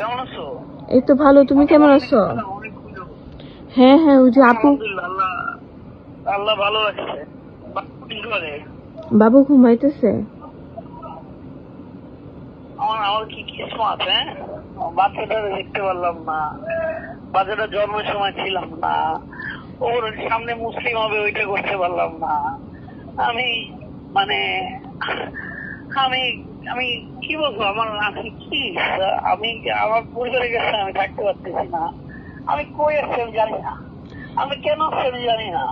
কেমন আছো? এই তো ভালো, তুমি কেমন আছো? হ্যাঁ হ্যাঁ, ওই যে আপু। আলহামদুলিল্লাহ, আল্লাহ ভালো রাখছে। বাবু কি করে? বাবু ঘুমাইতেছে। আমার কি কিছু আছে? বাচ্চাটা দেখতে পারলাম না, বাচ্চাটা জন্মের সময় ছিলাম না, ওর সামনে মুসলিম হবে ওইটা করতে পারলাম না। আমি মানে আমি আমি কি বলবো, আমার আমি কি আমি আমার পরিবারের কাছে আমি থাকতে পারতেছি না। আমি কই আসছি আমি জানি না, আমি কেন আসছি আমি জানি না।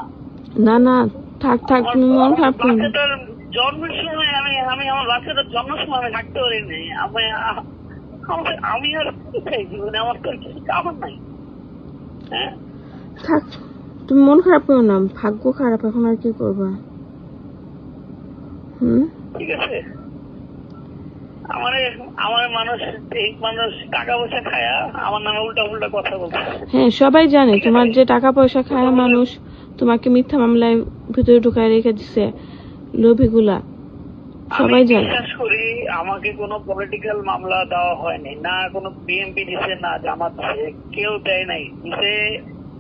না না, থাক থাক, তুমি মন খারাপ করো না। বাচ্চাটার জন্মের সময় আমি আমি আমার বাচ্চাটার জন্মের সময় আমি থাকতে পারিনি। আমি আর কি চাই জীবনে? আমার তো আর কিছু কামড় নাই। হ্যাঁ, থাক, তুমি মন খারাপ করো না, ভাগ্য খারাপ, এখন আর কি করবা? ঠিক আছে। আমার মানুষ, এই মানুষ টাকা পয়সা খায়া আমার নামে উল্টা উল্টা কথা বলছে। হ্যাঁ, সবাই জানে তোমার যে টাকা পয়সা খায় মানুষ তোমাকে মিথ্যা মামলায় ভিতরে ঢুকায় রেখে দিছে, লোভীগুলা, সবাই আমি জানে। বিশ্বাস করি আমাকে কোনো পলিটিক্যাল মামলা দেওয়া হয়নি, না কোনো বিএনপি দিছে, না জামাত দিছে, কেউ দেয় নাই। দিছে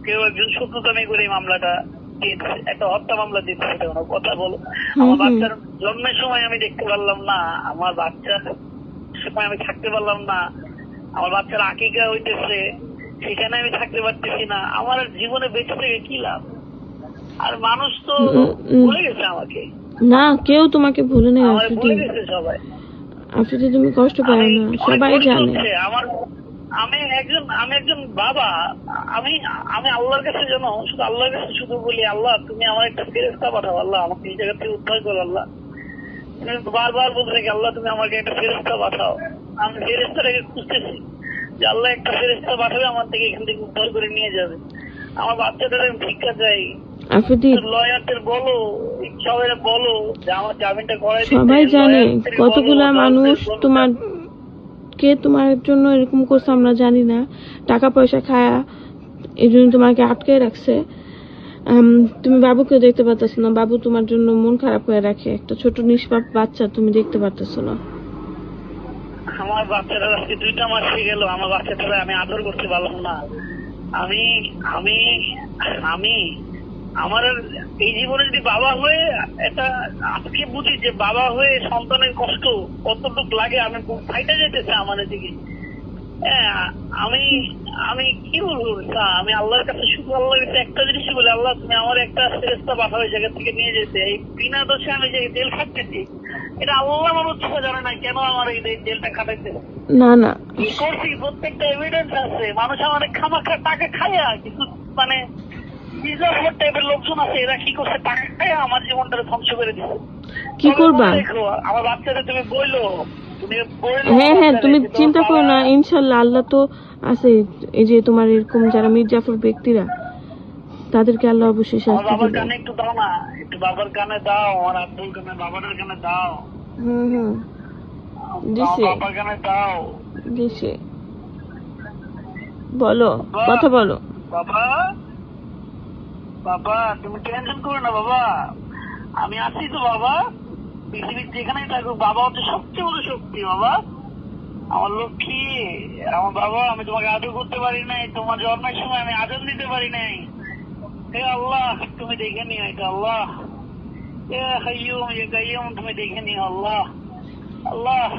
কেউ একজন শত্রুতামি করে এই মামলাটা দিয়েছে, একটা হত্যা মামলা দিচ্ছে। সেটা কোনো কথা বলো? আমার বাচ্চার জন্মের সময় আমি দেখতে পারলাম না, আমার বাচ্চার সময় আমি থাকতে পারলাম না, আমার বাচ্চার আকিকা হইতেছে সেখানে আমি থাকতে পারতেছি না। আমার আর জীবনে বেঁচে থেকে কি লাভ? আর মানুষ তো ভুলে গেছে আমাকে। না, কেউ তোমাকে ভুলে নেই আমার ভুলে আফ্রিদি। গেছে সবাই। আফ্রিদি, তুমি কষ্ট পাও না, সবাই জানে। আমি একজন বাবা। আমি আমি আল্লাহর কাছে যেন শুধু আল্লাহর কাছে শুধু বলি, আল্লাহ তুমি আমার একটা ফেরেশতা পাঠাও, আল্লাহ আমাকে এই জায়গা থেকে উদ্ধার করো। আল্লাহ তুমি বারবার বলতে থাকি, আল্লাহ তুমি আমাকে একটা ফেরেশতা পাঠাও। আমি ফেরেশতাটাকে খুঁজতেছি যে আল্লাহ একটা ফেরেশতা পাঠাবে আমার থেকে এখান থেকে উদ্ধার করে নিয়ে যাবে। আমার বাচ্চাটার আমি ভিক্ষা চাই। আফ্রিদি, লয়ারদের বলো, সবাই বলো যে আমার জামিনটা করাই দিতে। সবাই জানে কতগুলা মানুষ তোমার কে তোমার জন্য এরকম করছে আমরা জানি না, টাকা পয়সা খায়া এই জন্য তোমাকে আটকে রাখছে। তুমি বাবুকে দেখতে পাচ্ছ না, বাবু তোমার জন্য মন খারাপ করে রাখে, একটা ছোট নিষ্পাপ বাচ্চা তুমি দেখতে পাচ্ছ না। আমার বাচ্চাটা আজকে 2টা মাস হয়ে গেল, আমার বাচ্চাটা আমি আদর করতে পারলাম না। আমি আমি আমি আমার এই জীবনে যদি বাবা হয়ে এটা আজকে বুঝি যে বাবা হয়ে সন্তানের কষ্ট কতটুকু লাগে, আমি ফাইটা যেতেছে আমার দিকে। হ্যাঁ, আমি আমি কি বলবো, আমি আল্লাহর কাছে শুধু আল্লাহর কাছে একটা জিনিস বলি, আল্লাহ তুমি আমার একটা ফেরেশতা পাঠাও এই জায়গা থেকে নিয়ে যেতে। এই বিনা দোষে আমি যে জেল খাটতেছি, এটা আল্লাহ মানুষ জানে না কেন আমার এই জেলটা খাটাইতে। না না, কি করছি প্রত্যেকটা এভিডেন্স আছে। মানুষ আমাদের খামাখা টাকা খায়া কিছু মানে টাইপের লোকজন আছে, এরা কি করছে টাকা খায়া আমার জীবনটা ধ্বংস করে দিচ্ছে। কি করবা? দেখো আমার বাচ্চাদের তুমি বললো, হ্যাঁ হ্যাঁ, তুমি চিন্তা করো না, ইনশাল্লাহ আল্লাহ তো আছে। এই যে তোমার এরকম যারা মির্জাফর ব্যক্তিরা, তাদেরকে আল্লাহ অবশ্যই শাস্তি বাবার দিবে। কানে একটু দাও না, একটু বাবার কানে দাও, আমার আব্বুর কানে, বাবার কানে দাও। দিছে, বাবার কানে দাও, দিছে। বলো, কথা বলো। বাবা বাবা তুমি টেনশন করো না বাবা, আমি আছি তো বাবা। পৃথিবীর যেখানেই থাকুক বাবা হচ্ছে সবচেয়ে বড় শক্তি। বাবা আমার লক্ষ্মী, আমার বাবা, আমি তোমাকে আদর করতে পারি নাই, তোমার জন্মের সময় আমি আদর দিতে পারি নাই। হে আল্লাহ তুমি দেখে নিও এটা, আল্লাহ এ কাইয়ুম এ কাইয়ুম তুমি দেখে নিও আল্লাহ। আল্লাহ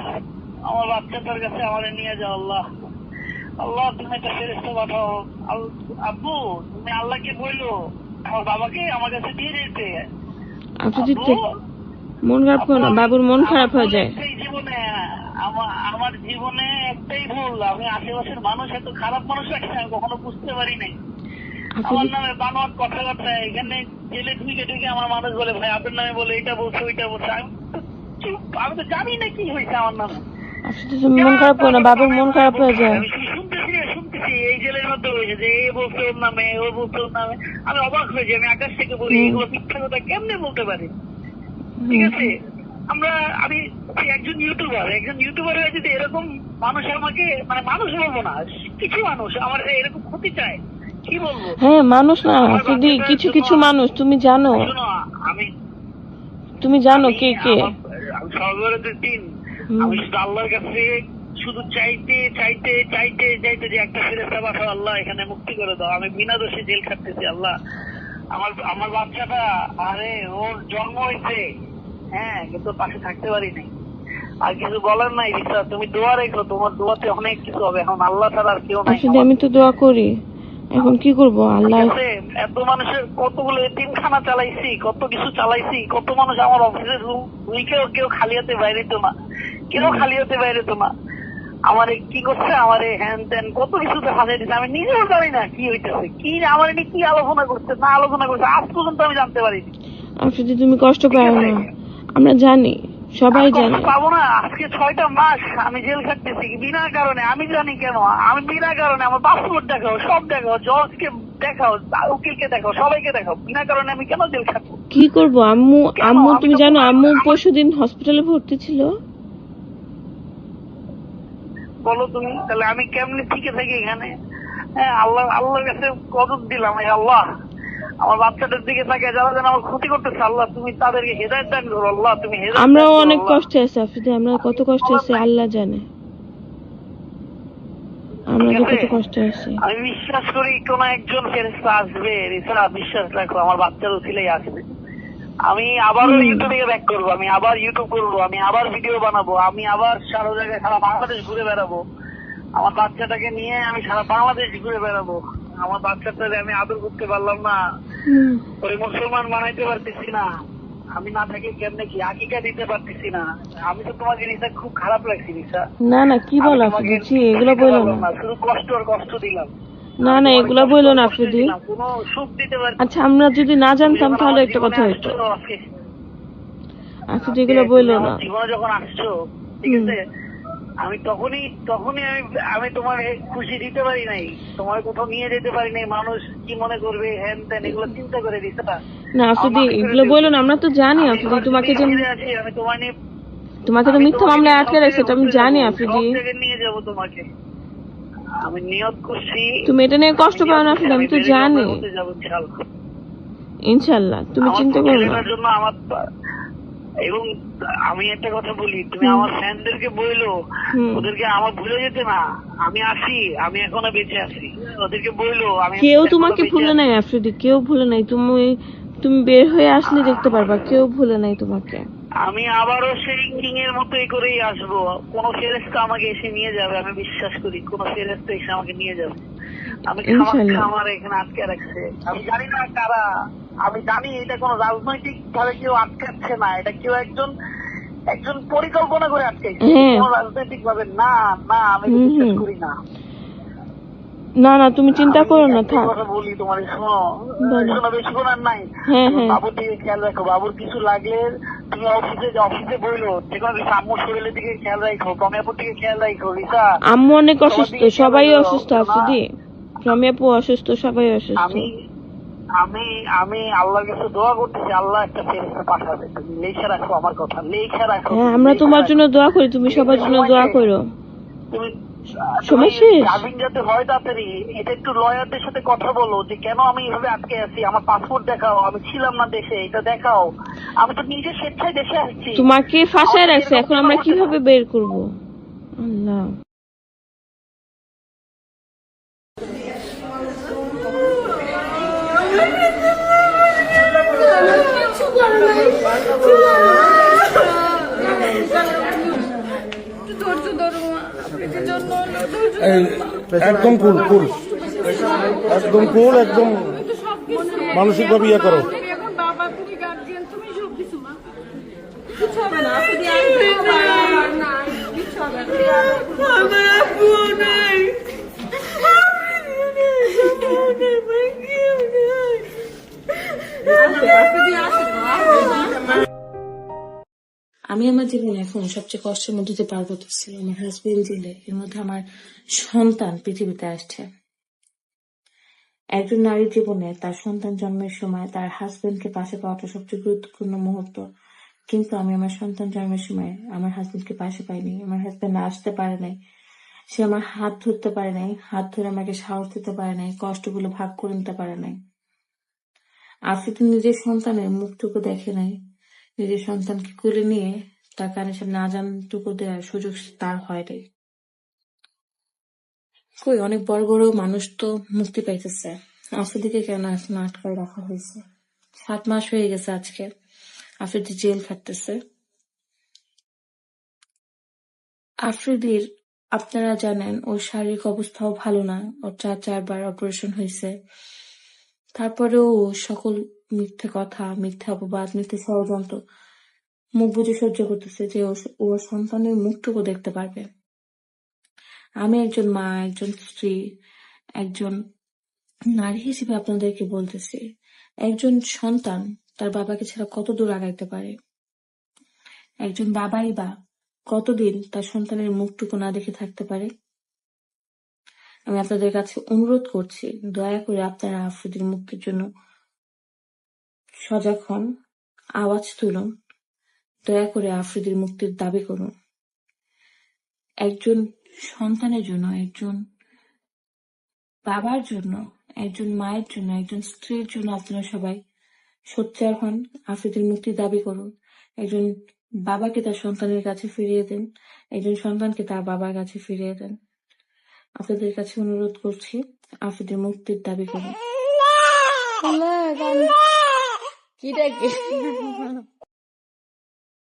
আমার বাচ্চাটার কাছে আমাদের নিয়ে যাও আল্লাহ। আল্লাহ তুমি একটা ফেরেশতা পাঠাও। আব্বু তুমি আল্লাহকে বললো আমার বাবাকে আমার কাছে দিয়ে যেতে। মন খারাপ করো না, বাবুর মন খারাপ হয়ে যায়। জীবনে আমার জীবনে একটাই ভুল, আমি আশেপাশের মানুষ এত খারাপ মানুষ রাখছে আমি কখনো বুঝতে পারি নাই। আমার নামে বানোয়াট কথাবার্তা এখানে জেলে ঢুকে ঢুকে আমার মানুষ বলে ভাই আপনার নামে বলে এটা বলছে ওইটা বলছে। আমি তো জানি না কি হয়েছে আমার নামে। তুমি মন খারাপ করো না, বাবুর মন খারাপ হয়ে যায়। আমি শুনতেছি এই জেলের মধ্যে হয়েছে যে এ বলছে ওর নামে, ও বলছে ওর নামে। আমি অবাক হয়ে যাই, আমি আকাশ থেকে বলি এগুলো মিথ্যা কথা কেমনে বলতে পারে? ঠিক আছে, আমি একজন ইউটিউবার হয়ে যদি এরকম মানুষ আমাকে মানে মানুষ বলবো না, কিছু মানুষ আমার এরকম ক্ষতি চায়, কি বলবো? হ্যাঁ, মানুষ না শুধু কিছু কিছু মানুষ, তুমি জানো, তুমি জানো কে কে। আমি সর্বরের দিন আমি শুধু আল্লাহর কাছে শুধু চাইতে চাইতে চাইতে চাইতে যে একটা ফেরেশতা পাঠাও আল্লাহ এখানে মুক্তি করে দাও, আমি বিনা দোষে জেল খাটতেছি আল্লাহ। আমার আমার বাচ্চাটা, আরে ওর জন্ম হয়েছে, হ্যাঁ, কিন্তু পাশে থাকতে পারিনি। আর কিছু বলার নাই রিসা, তুমি দোয়া রেখো, তোমার দোয়াতে অনেক কিছু হবে। এখন আল্লাহ ছাড়া আর কেউ নাই। আসলে আমি তো দোয়া করি, এখন কি করব আল্লাহ। ঠিক আছে, এত মানুষের কতগুলো এতিমখানা চালাইছি, কত কিছু চালাইছি, কত মানুষ আমার অফিসের রুম কেউ খালি হাতে বাইরে তো না, কেউ খালি হাতে বাইরে তো না। আমারে কি করছে, আমারে হ্যান ত্যান কত কিছুতে ফাঁসাই দিচ্ছে, আমি নিজেও জানি না কি হইতেছে, কি আমার নিয়ে কি আলোচনা করছে না আলোচনা করছে আজ পর্যন্ত আমি জানতে পারিনি। আফ্রিদি তুমি কষ্ট পাও না, আমরা জানি, সবাই আমি কষ্ট জানে। পাবো না? আজকে 6টা মাস আমি জেল খাটতেছি বিনা কারণে, আমি জানি কেন। আমি বিনা কারণে, আমার পাসপোর্ট দেখাও, সব দেখাও, জজকে দেখাও, উকিলকে দেখাও, সবাইকে দেখাও, বিনা কারণে আমি কেন জেল খাটবো? কি করব আম্মু? আম্মু আমি তুমি তো জানো আম্মু আমার- পরশুদিন হসপিটালে ভর্তি ছিল। বলো তুমি, তাহলে আমি কেমনে টিকে থাকি এখানে? হ্যাঁ, আল্লাহর কাছে কদর দিলাম, এই আল্লাহ আমার বাচ্চাটার দিকে থাকে, যারা যেন আমার ক্ষতি করতেছে, আল্লাহ তুমি তাদেরকে হেদায়েত দান করো, আল্লাহ তুমি হেদায়েত দান আমরাও করো, অনেক আল্লাহ। কষ্টে আছি আফ্রিদি, আমরা কত কষ্টে আছি আল্লাহ জানে, আমরা যে কত কষ্টে আছি। আমি বিশ্বাস করি কোন একজন ফেরেশতা আসবে, রিসা বিশ্বাস রাখো, আমার বাচ্চার উছিলেই আসবে। আমি আবারও ইউটিউবে ব্যাক করবো, আমি আবার ইউটিউব করবো, আমি আবার ভিডিও বানাবো, আমি আবার সারা জায়গায় সারা বাংলাদেশ ঘুরে বেড়াবো, আমার বাচ্চাটাকে নিয়ে আমি সারা বাংলাদেশ ঘুরে বেড়াবো। আমার বাচ্চাটাকে আমি আদর করতে পারলাম না, ওই মুসলমান বানাইতে পারতেছি না, আমি না থাকি কেমনে কি আকিকা দিতে পারতেছি না। আমি তো তোমার জিনিসটা খুব খারাপ লাগছে রিসা। না না, কি বলো আফ্রিদি, জি এগুলো বলো না। শুধু কষ্ট আর কষ্ট দিলাম। না না, এগুলা বললো না আফ্রিদি। কোনো সুখ দিতে পারছি আচ্ছা আমরা যদি না জানতাম তাহলে একটা কথা হইতো। আফ্রিদি এগুলো বললো না। জীবনে যখন আসছো, ঠিক আছে, আমি তখনই আমি তোমার খুশি দিতে পারি নাই, তোমার কোথাও নিয়ে যেতে পারি নাই, মানুষ কি মনে করবে হ্যান ত্যান এগুলো চিন্তা করে দিছে না। না আফ্রিদি এগুলো বললো না, আমরা তো জানি আফ্রিদি, তোমাকে যে আমি তোমার নিয়ে তোমাকে তো মিথ্যা মামলায় আটকে রাখছে, এটা আমি জানি আফ্রিদি। সব জায়গায় নিয়ে যাবো তোমাকে, আমি নিয়ত করছি। তুমি এটা নিয়ে কষ্ট পাও না আফ্রিদি, আমি তো জানি। যাবো ইনশাআল্লাহ, ইনশাল্লাহ, তুমি চিন্তা করো না। ছেলেটার জন্য আমার এবং আমি একটা কথা বলি, তুমি আমার ফ্যানদেরকে বইলো ওদেরকে আমার ভুলে যেতে না, আমি আসি, আমি এখনো বেঁচে আছি, ওদেরকে বইলো আমি কেউ তোমাকে ভুলে নাই আফ্রিদি, কেউ ভুলে নাই। তুমি বের হয়ে আসলে দেখতে পারবা, কেউ ভুলে নাই তোমাকে। আমি আবারও সেই কিং এর মতোই করেই আসবো, কোন ফেরেশতা আমাকে এসে নিয়ে যাবে, আমি বিশ্বাস করি কোন ফেরেশতা এসে আমাকে নিয়ে যাবে। আমি আমার এখানে আটকে রাখছে, আমি জানি না কারা, আমি জানি এটা কোন রাজনৈতিক ভাবে কেউ আটকাচ্ছে না, এটা কেউ একজন পরিকল্পনা করে আটকাইছে, কোন রাজনৈতিক ভাবে না। না আমি বিশ্বাস করি না। না না, তুমি চিন্তা করো না, থাক। কথা বলি তোমার, শোনো বেশিক্ষণ আর নাই। বাবুর দিকে খেয়াল রাখো, বাবুর কিছু লাগলে তুমি অফিসে বললো, যেকোনো কিছু আম্মুর শরীরের দিকে খেয়াল রাখো, রমিয়াপুর দিকে খেয়াল রাখো রিসা। আম্মু অনেক অসুস্থ, সবাই অসুস্থ আফ্রিদি, রমিয়াপু অসুস্থ, সবাই অসুস্থ। আমি আল্লাহর কাছে দোয়া করতেছি, আল্লাহ একটা ফেরেশতা পাঠাবে, তুমি লেখা রাখো, আমার কথা লেখা রাখো। হ্যাঁ আমরা তোমার জন্য দোয়া করি, তুমি সবার জন্য দোয়া করো। তুমি সময় শেষ, জামিন যাতে হয় তাড়াতাড়ি, এটা একটু লয়ারদের সাথে কথা বলো যে কেন আমি এইভাবে আটকে আছি, আমার পাসপোর্ট দেখাও, আমি ছিলাম না দেশে, এটা দেখাও, আমি তো নিজে স্বেচ্ছায় দেশে আসছি। তোমাকে ফাঁসায় রাখছে, এখন আমরা কিভাবে বের করব? আল্লাহ। একদম কুল একদম কুল, একদম মানসিকভাবে ইয়ে করো। আমি আমার জীবনে এখন সবচেয়ে কষ্টের মধ্যে দিয়ে পার করতেছি। আমার হাজবেন্ড জেলে, এর মধ্যে আমার সন্তান পৃথিবীতে আসছে। একজন নারীর জীবনে তার সন্তান জন্মের সময় তার হাজবেন্ডকে পাশে পাওয়াটা সবচেয়ে গুরুত্বপূর্ণ মুহূর্ত, কিন্তু আমি আমার সন্তান জন্মের সময় আমার হাজবেন্ডকে পাশে পাইনি। আমার হাজবেন্ড আসতে পারে নাই, সে আমার হাত ধরতে পারে নাই, হাত ধরে আমাকে সাহস দিতে পারে নাই, কষ্টগুলো ভাগ করে নিতে পারে নাই। আফ্রিদি নিজের সন্তানের মুখটুকু দেখে নাই, নিজের সন্তানকে কোলে নিয়ে তার কানে সামনে আজানটুকু দেওয়ার সুযোগ তার হয় নাই। কই অনেক বড় বড় মানুষ তো মুক্তি পাইতেছে, আফ্রিদিকে কেন এখন আটকায় রাখা হয়েছে? 7 মাস হয়ে গেছে আজকে আফ্রিদি জেল খাটতেছে। আফ্রিদির আপনারা জানেন ওর শারীরিক অবস্থাও ভালো না, ওর 4বার অপারেশন হয়েছে। তারপরেও ও সকল মিথ্যে কথা, মিথ্যে অপবাদ, মিথ্যে ষড়যন্ত্র মুখ বুজে সহ্য করতেছে যে ওর সন্তানের মুখটুকু দেখতে পারবে। আমি একজন মা, একজন স্ত্রী, একজন নারী হিসেবে আপনাদেরকে বলতেছি, একজন সন্তান তার বাবাকে ছাড়া কত দূর আগাইতে পারে? একজন বাবাই বা কতদিন তার সন্তানের মুখটুকু না দেখে থাকতে পারে? আমি আপনাদের কাছে অনুরোধ করছি, দয়া করে আপনারা আফ্রিদির মুক্তির জন্য সজাগ হন, আওয়াজ তুলুন, দয়া করে আফ্রিদির মুক্তির দাবি করুন। একজন সন্তানের জন্য, একজন বাবার জন্য, একজন মায়ের জন্য, একজন স্ত্রীর জন্য আপনারা সবাই সোচ্চার হন, আফ্রিদির মুক্তির দাবি করুন। একজন বাবাকে তার সন্তানের কাছে ফিরিয়ে দেন, একজন সন্তানকে তার বাবার কাছে ফিরিয়ে দেন। আপনাদের কাছে অনুরোধ করছি, আফ্রিদির মুক্তির দাবি করুন। কি ডাকে